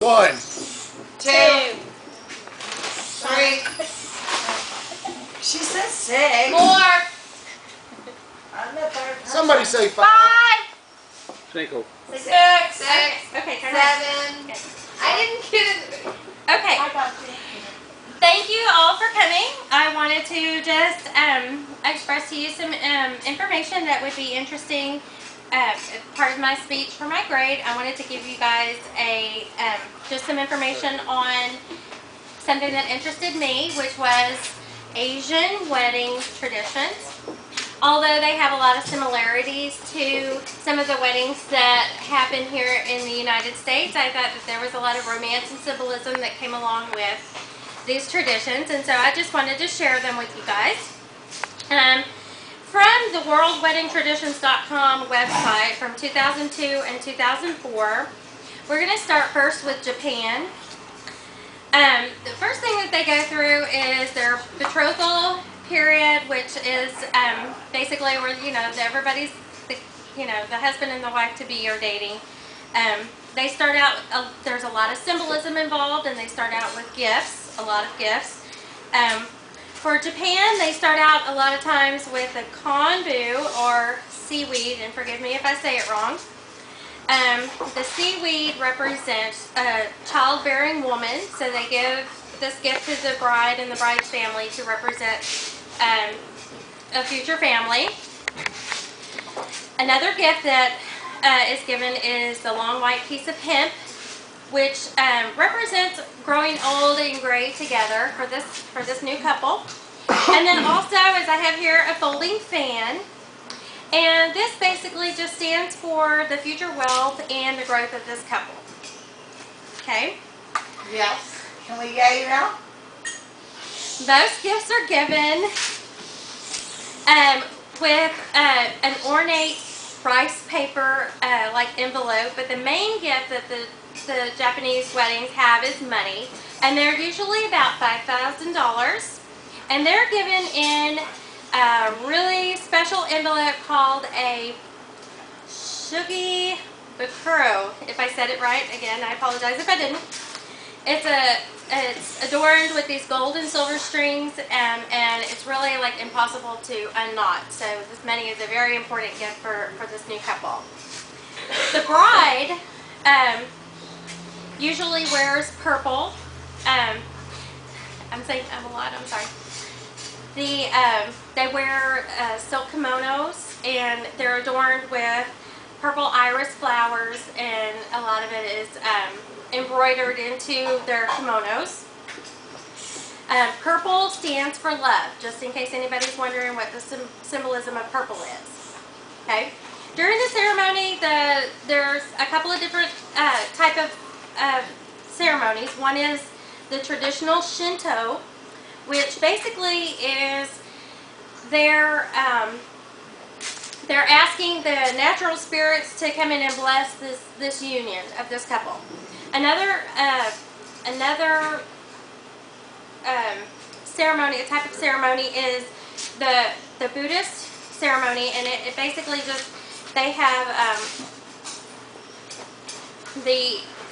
1, 2, 3. She said 6. More. I'm the third person. somebody say 5. 5, 6. 6. Okay, turn 7. around. I didn't get it. Okay. I got you. Thank you all for coming. I wanted to just express to you some information that would be interesting. Part of my speech for my grade, I wanted to give you guys just some information on something that interested me, which was Asian wedding traditions. Although they have a lot of similarities to some of the weddings that happen here in the United States, I thought that there was a lot of romance and symbolism that came along with these traditions, and so I just wanted to share them with you guys. From the worldweddingtraditions.com website from 2002 and 2004, we're going to start first with Japan. The first thing that they go through is their betrothal period, which is basically where, everybody's, the husband and the wife to be are dating. They start out, there's a lot of symbolism involved, and they start out with gifts, a lot of gifts. For Japan, they start out a lot of times with a konbu, or seaweed, and forgive me if I say it wrong. The seaweed represents a childbearing woman, so they give this gift to the bride and the bride's family to represent a future family. Another gift that is given is the long white piece of hemp, which represents growing old and gray together for this new couple. And then also, as I have here, a folding fan. And this basically just stands for the future wealth and the growth of this couple. Okay? Yes. Can we yay now? Those gifts are given with an ornate rice paper like envelope, but the main gift that the Japanese weddings have is money, and they're usually about $5,000, and they're given in a really special envelope called a shugi bakuro. If I said it right, again, I apologize if I didn't. It's adorned with these gold and silver strings, and it's really like impossible to unknot. So this money is a very important gift for this new couple. The bride usually wears purple. I'm saying a lot, I'm sorry. They wear silk kimonos, and they're adorned with purple iris flowers, and a lot of it is embroidered into their kimonos. Purple stands for love, just in case anybody's wondering what the symbolism of purple is. Okay. During the ceremony, there's a couple of different type of ceremonies. One is the traditional Shinto, which basically is they're asking the natural spirits to come in and bless this union of this couple. Another ceremony, a type of ceremony, is the Buddhist ceremony, and it basically just, they have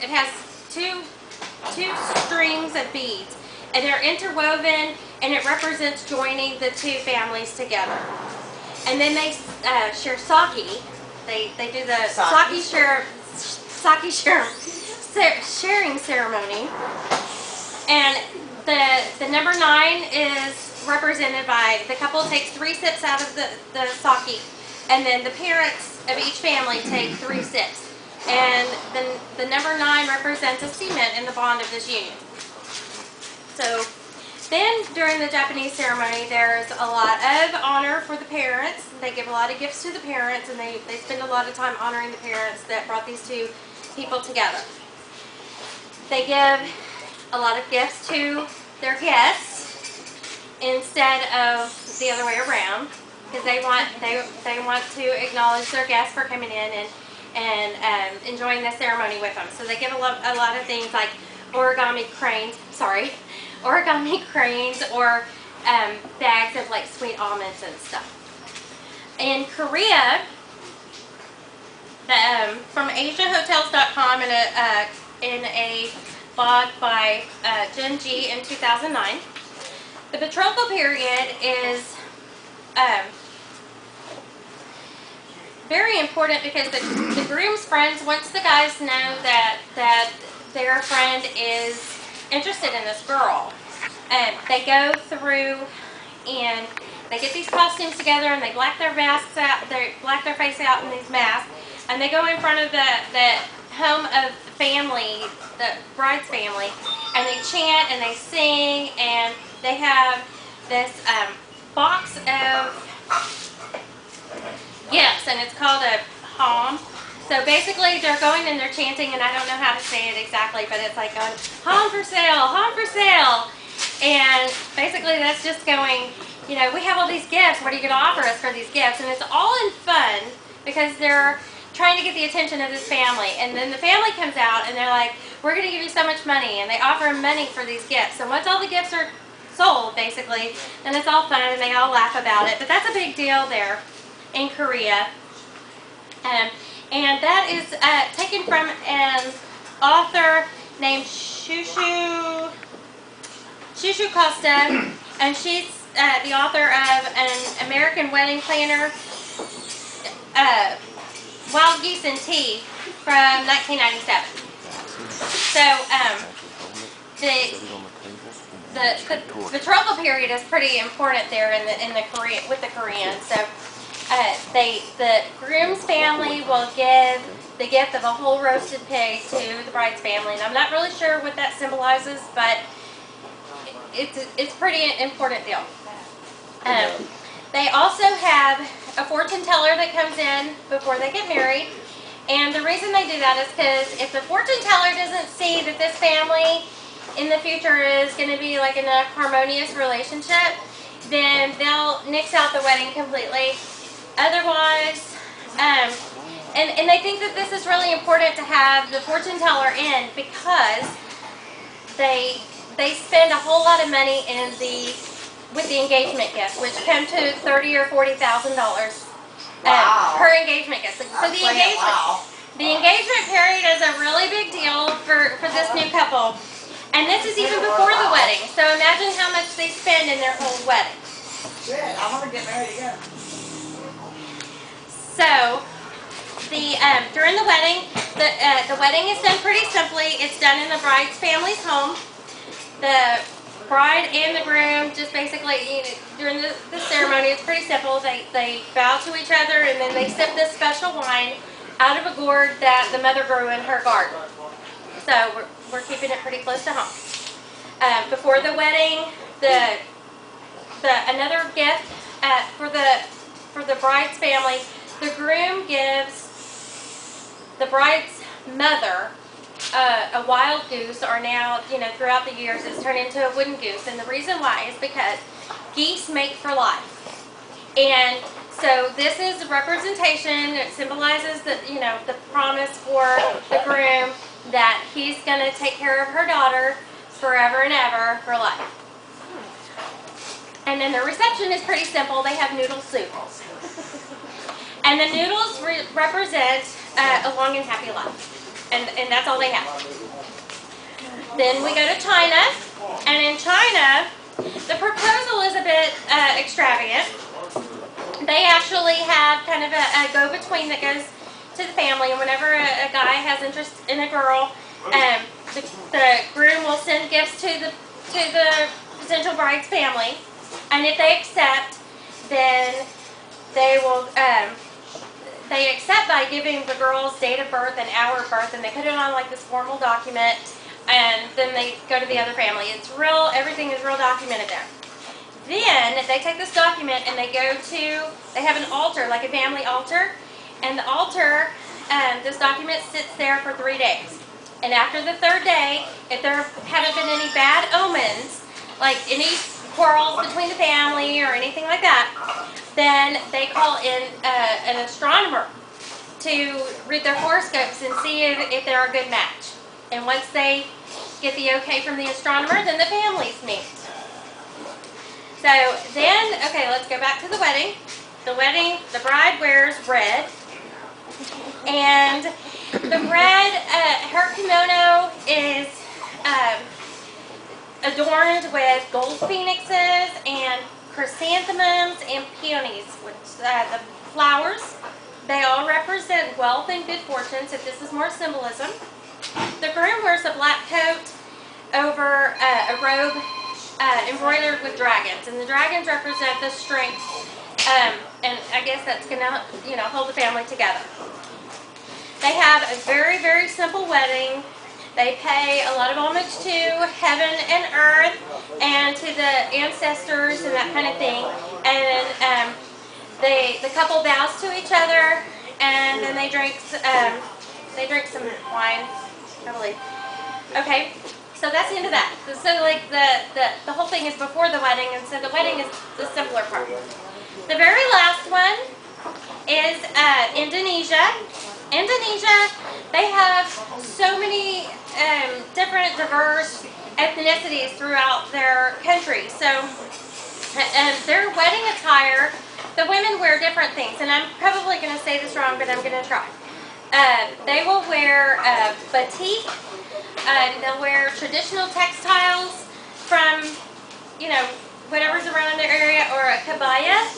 it has two strings of beads, and they're interwoven, and it represents joining the two families together. And then they share sake. They do the sake sharing ceremony. And the number 9 is represented by, the couple takes 3 sips out of the sake, and then the parents of each family take 3 sips. And then the number 9 represents a cement in the bond of this union. So then during the Japanese ceremony, there's a lot of honor for the parents. They give a lot of gifts to the parents, and they spend a lot of time honoring the parents that brought these two people together. They give a lot of gifts to their guests instead of the other way around, because they want to acknowledge their guests for coming in and enjoying the ceremony with them. So they give a lot of things like origami cranes or bags of like sweet almonds and stuff. In Korea, from AsiaHotels.com and a in a blog by Jen G in 2009. The betrothal period is very important because the groom's friends, once the guys know that their friend is interested in this girl, they go through and they get these costumes together and they black their masks out, they black their face out in these masks, and they go in front of the home of the family, the bride's family, and they chant and they sing, and they have this box of gifts, and it's called a hom. So basically they're going and they're chanting, and I don't know how to say it exactly, but it's like going, hom for sale, hom for sale. And basically that's just going, you know, we have all these gifts, what are you going to offer us for these gifts? And it's all in fun because they're trying to get the attention of this family. And then the family comes out and they're like, we're going to give you so much money, and they offer them money for these gifts. And once all the gifts are sold, basically, then it's all fun and they all laugh about it. But that's a big deal there in Korea. And that is taken from an author named Shushu Costa, and she's the author of an American Wedding Planner, Wild Geese and Tea from 1997. So the betrothal period is pretty important there in the Korean with the Koreans. So the groom's family will give the gift of a whole roasted pig to the bride's family, and I'm not really sure what that symbolizes, but it's a pretty important deal. They also have a fortune teller that comes in before they get married, and the reason they do that is because if the fortune teller doesn't see that this family in the future is going to be like in a harmonious relationship, then they'll nix out the wedding completely. Otherwise, and they think that this is really important to have the fortune teller in because they spend a whole lot of money with the engagement gift, which come to $30,000 or $40,000 per engagement gift. So the engagement period is a really big deal for this new couple, and this is even before the wedding. So imagine how much they spend in their whole wedding. Shit, I want to get married again. So during the wedding, the wedding is done pretty simply. It's done in the bride's family's home. The bride and the groom just basically, you know, during the ceremony, it's pretty simple. They bow to each other, and then they sip this special wine out of a gourd that the mother grew in her garden. So we're keeping it pretty close to home. Before the wedding, another gift for the bride's family, the groom gives the bride's mother a wild goose, or now, you know, throughout the years it's turned into a wooden goose. And the reason why is because geese mate for life. And so this is a representation. It symbolizes that, you know, the promise for the groom that he's going to take care of her daughter forever and ever for life. And then the reception is pretty simple. They have noodle soup. And the noodles represent a long and happy life. And that's all they have. Then we go to China. And in China, the proposal is a bit extravagant. They actually have kind of a go-between that goes to the family. And whenever a guy has interest in a girl, the groom will send gifts to the potential bride's family. And if they accept, then they will they accept by giving the girl's date of birth and hour of birth, and they put it on like this formal document, and then they go to the other family. It's real, everything is real documented there. Then they take this document and they have an altar, like a family altar, and the altar, this document sits there for 3 days. And after the third day, if there haven't been any bad omens, like any quarrels between the family or anything like that, then they call in an astronomer to read their horoscopes and see if they're a good match. And once they get the okay from the astronomer, then the families meet. So then, okay, let's go back to the wedding. The bride wears red, and The bride, her kimono is adorned with gold phoenixes and chrysanthemums and peonies, which the flowers, they all represent wealth and good fortune, so this is more symbolism. The groom wears a black coat over a robe embroidered with dragons, and the dragons represent the strength, and I guess that's gonna, hold the family together. They have a very, very simple wedding. They pay a lot of homage to heaven and earth and to the ancestors and that kind of thing. And the couple bows to each other, and then they drink some wine, I believe. Okay, so that's the end of that. So like the whole thing is before the wedding, and so the wedding is the simpler part. The very last one is Indonesia. Indonesia, they have so many different diverse ethnicities throughout their country. So their wedding attire, the women wear different things, and I'm probably going to say this wrong, but I'm going to try. They will wear batik, they'll wear traditional textiles from, whatever's around their area, or a kabaya.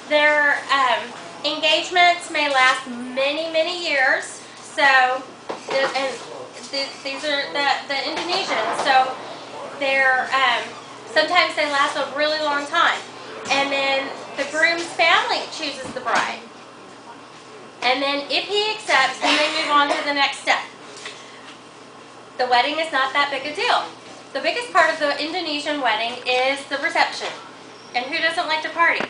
Their engagements may last many, many years. So, and these are the Indonesians. So, they're sometimes they last a really long time. And then the groom's family chooses the bride. And then if he accepts, then they move on to the next step. The wedding is not that big a deal. The biggest part of the Indonesian wedding is the reception. And who doesn't like to party?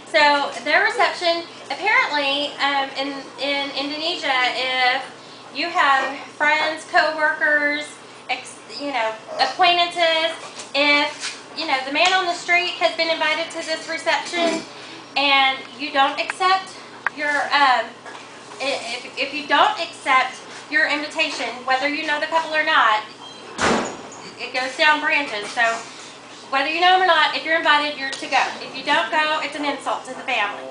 So their reception, apparently in Indonesia, if you have friends, co-workers, acquaintances, if the man on the street has been invited to this reception and you don't accept your, if you don't accept your invitation, whether you know the couple or not, it goes down branches. So whether you know them or not, if you're invited, you're to go. If you don't go, it's an insult to the family.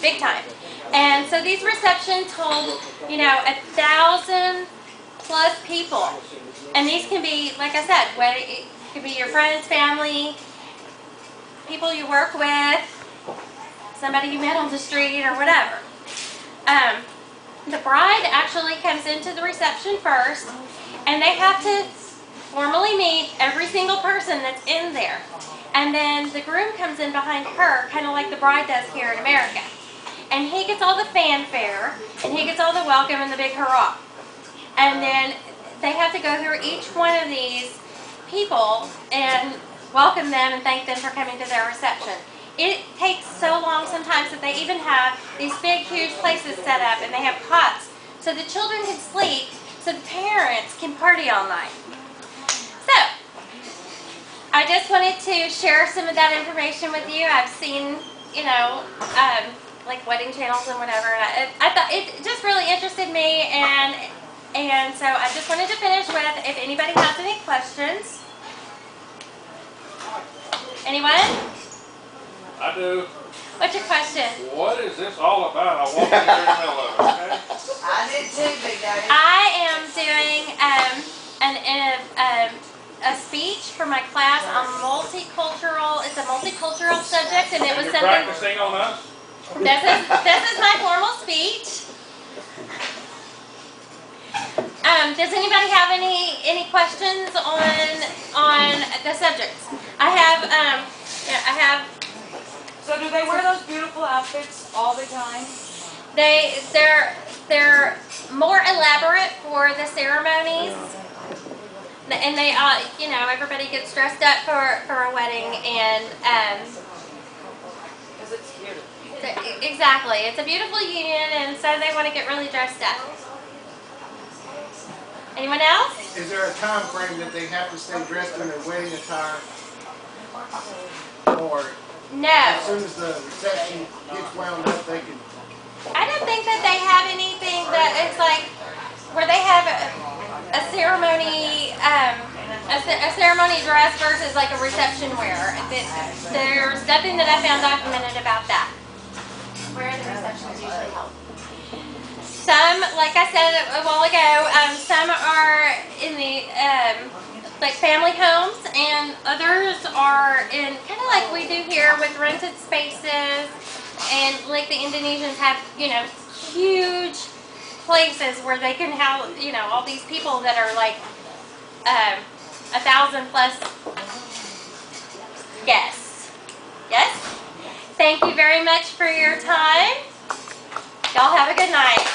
Big time. And so these receptions hold, 1,000 plus people. And these can be, like I said, it could be your friends, family, people you work with, somebody you met on the street, or whatever. The bride actually comes into the reception first, and they have to formally meet every single person that's in there. And then the groom comes in behind her, kind of like the bride does here in America. And he gets all the fanfare, and he gets all the welcome and the big hurrah. And then they have to go through each one of these people and welcome them and thank them for coming to their reception. It takes so long sometimes that they even have these big, huge places set up, and they have cots so the children can sleep, so the parents can party all night. So, I just wanted to share some of that information with you. I've seen, like wedding channels and whatever. I thought it just really interested me, and so I just wanted to finish with, if anybody has any questions. Anyone? I do. What's your question? What is this all about? I walked in here in the middle of it, okay? I did too, Big Daddy. I am doing a speech for my class on multicultural. It's a multicultural subject, and it was You're something. practicing on us? This is my formal speech. Does anybody have any questions on the subjects? I have. So do they wear those beautiful outfits all the time? They're more elaborate for the ceremonies, and they everybody gets dressed up for a wedding, and Because it's cute. exactly, it's a beautiful union, and so they want to get really dressed up. Anyone else? Is there a time frame that they have to stay dressed in their wedding attire? Or No. as soon as the reception gets wound up, they can... I don't think that they have anything that it's like where they have a ceremony, a ceremony dress versus like a reception wear. There's nothing that I found documented about that. Where are the receptions usually held? Some, like I said a while ago, some are in the like family homes, and others are in kind of like we do here with rented spaces, and like the Indonesians have, you know, huge places where they can have, you know, all these people that are like 1,000 plus guests. Yes? Thank you very much for your time. Y'all have a good night.